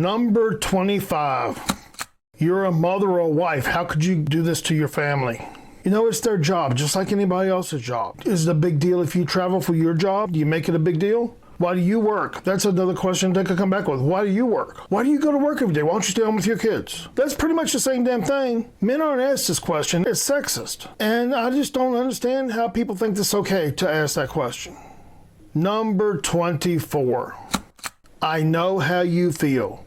Number 25. You're a mother or a wife. How could you do this to your family? You know, it's their job, just like anybody else's job. Is it a big deal if you travel for your job? Do you make it a big deal? Why do you work? That's another question they could come back with. Why do you work? Why do you go to work every day? Why don't you stay home with your kids? That's pretty much the same damn thing. Men aren't asked this question. It's sexist. And I just don't understand how people think it's okay to ask that question. Number 24. I know how you feel.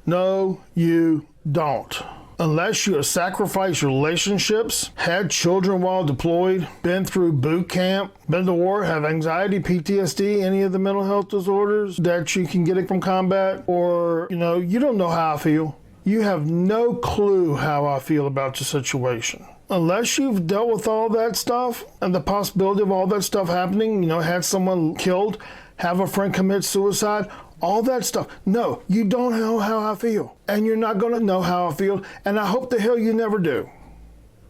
No, you don't. Unless you have sacrificed relationships, had children while deployed, been through boot camp, been to war, have anxiety, PTSD, any of the mental health disorders that you can get from combat, or, you don't know how I feel. You have no clue how I feel about the situation. Unless you've dealt with all that stuff and the possibility of all that stuff happening, had someone killed, have a friend commit suicide, all that stuff. No, you don't know how I feel. And you're not going to know how I feel. And I hope the hell you never do.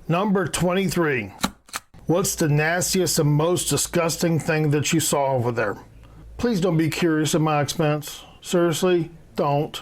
Number 23. What's the nastiest and most disgusting thing that you saw over there? Please don't be curious at my expense. Seriously, don't.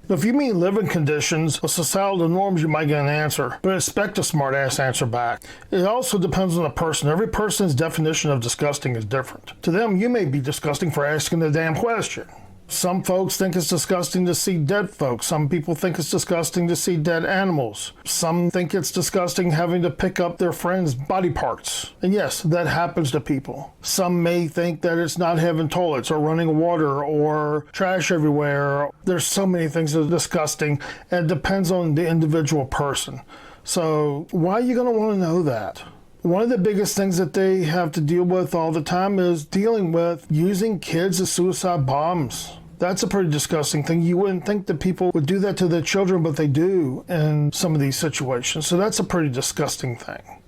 If you mean living conditions or societal norms, you might get an answer, but expect a smart-ass answer back. It also depends on the person. Every person's definition of disgusting is different. To them, you may be disgusting for asking the damn question. Some folks think it's disgusting to see dead folks. Some people think it's disgusting to see dead animals. Some think it's disgusting having to pick up their friends' body parts. And yes, that happens to people. Some may think that it's not having toilets or running water or trash everywhere. There's so many things that are disgusting, and it depends on the individual person. So why are you going to want to know that? One of the biggest things that they have to deal with all the time is dealing with using kids as suicide bombs. That's a pretty disgusting thing. You wouldn't think that people would do that to their children, but they do in some of these situations. So that's a pretty disgusting thing.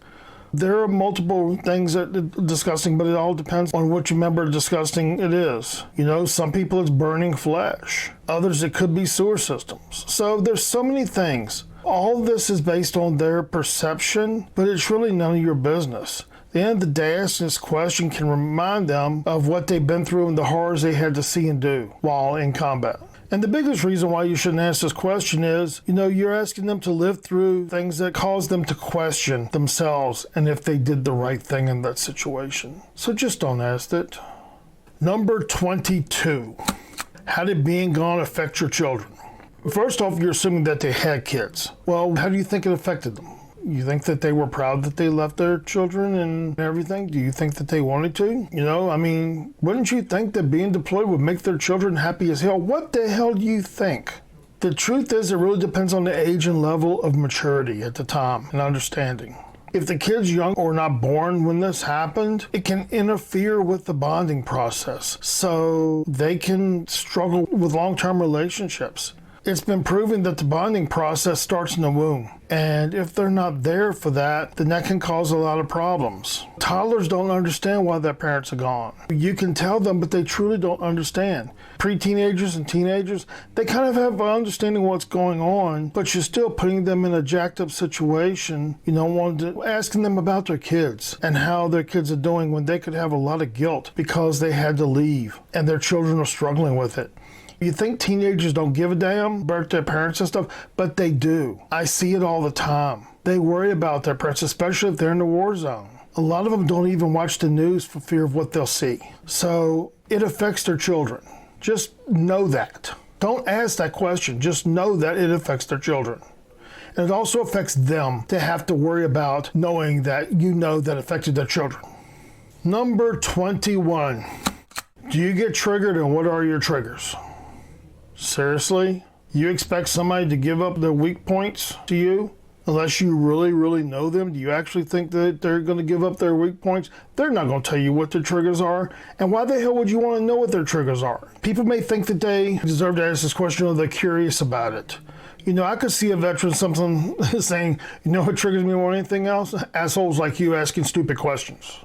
There are multiple things that are disgusting, but it all depends on which member of disgusting it is. Some people it's burning flesh. Others it could be sewer systems. So there's so many things. All of this is based on their perception, but it's really none of your business. At the end of the day, asking this question can remind them of what they've been through and the horrors they had to see and do while in combat. And the biggest reason why you shouldn't ask this question is, you're asking them to live through things that cause them to question themselves and if they did the right thing in that situation. So just don't ask it. Number 22. How did being gone affect your children? First off, you're assuming that they had kids. Well, how do you think it affected them? You think that they were proud that they left their children and everything? Do you think that they wanted to? Wouldn't you think that being deployed would make their children happy as hell? What the hell do you think? The truth is, it really depends on the age and level of maturity at the time and understanding. If the kid's young or not born when this happened, it can interfere with the bonding process. So they can struggle with long-term relationships. It's been proven that the bonding process starts in the womb. And if they're not there for that, then that can cause a lot of problems. Toddlers don't understand why their parents are gone. You can tell them, but they truly don't understand. Pre-teenagers and teenagers, they kind of have an understanding of what's going on, but you're still putting them in a jacked up situation, asking them about their kids and how their kids are doing when they could have a lot of guilt because they had to leave and their children are struggling with it. You think teenagers don't give a damn about their parents and stuff, but they do. I see it all the time. They worry about their parents, especially if they're in the war zone. A lot of them don't even watch the news for fear of what they'll see. So it affects their children. Just know that. Don't ask that question. Just know that it affects their children. And it also affects them to have to worry about knowing that that affected their children. Number 21. Do you get triggered, and what are your triggers? Seriously? You expect somebody to give up their weak points to you? Unless you really, really know them, do you actually think that they're going to give up their weak points? They're not going to tell you what their triggers are. And why the hell would you want to know what their triggers are? People may think that they deserve to ask this question or they're curious about it. I could see a veteran something saying, what triggers me more than anything else? Assholes like you asking stupid questions.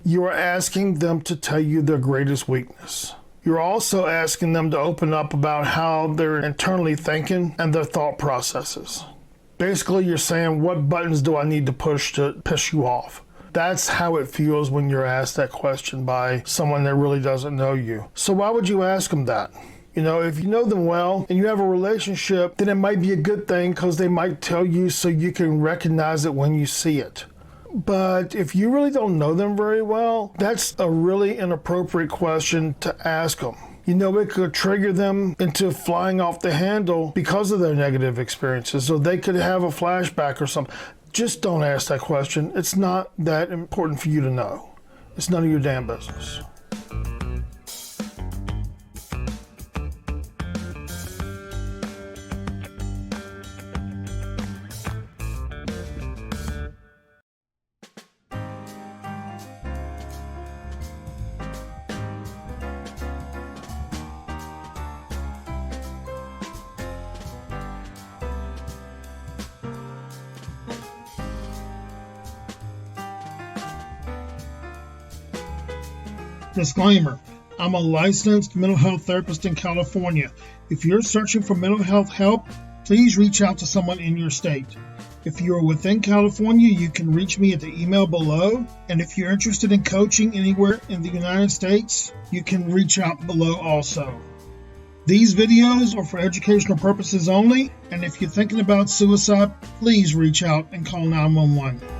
You are asking them to tell you their greatest weakness. You're also asking them to open up about how they're internally thinking and their thought processes. Basically, you're saying, what buttons do I need to push to piss you off? That's how it feels when you're asked that question by someone that really doesn't know you. So why would you ask them that? You know, if you know them well and you have a relationship, then it might be a good thing because they might tell you so you can recognize it when you see it. But if you really don't know them very well, that's a really inappropriate question to ask them. You know, it could trigger them into flying off the handle because of their negative experiences. So they could have a flashback or something. Just don't ask that question. It's not that important for you to know. It's none of your damn business. Disclaimer, I'm a licensed mental health therapist in California. If you're searching for mental health help, please reach out to someone in your state. If you are within California, you can reach me at the email below. And if you're interested in coaching anywhere in the United States, you can reach out below also. These videos are for educational purposes only, and if you're thinking about suicide, please reach out and call 911.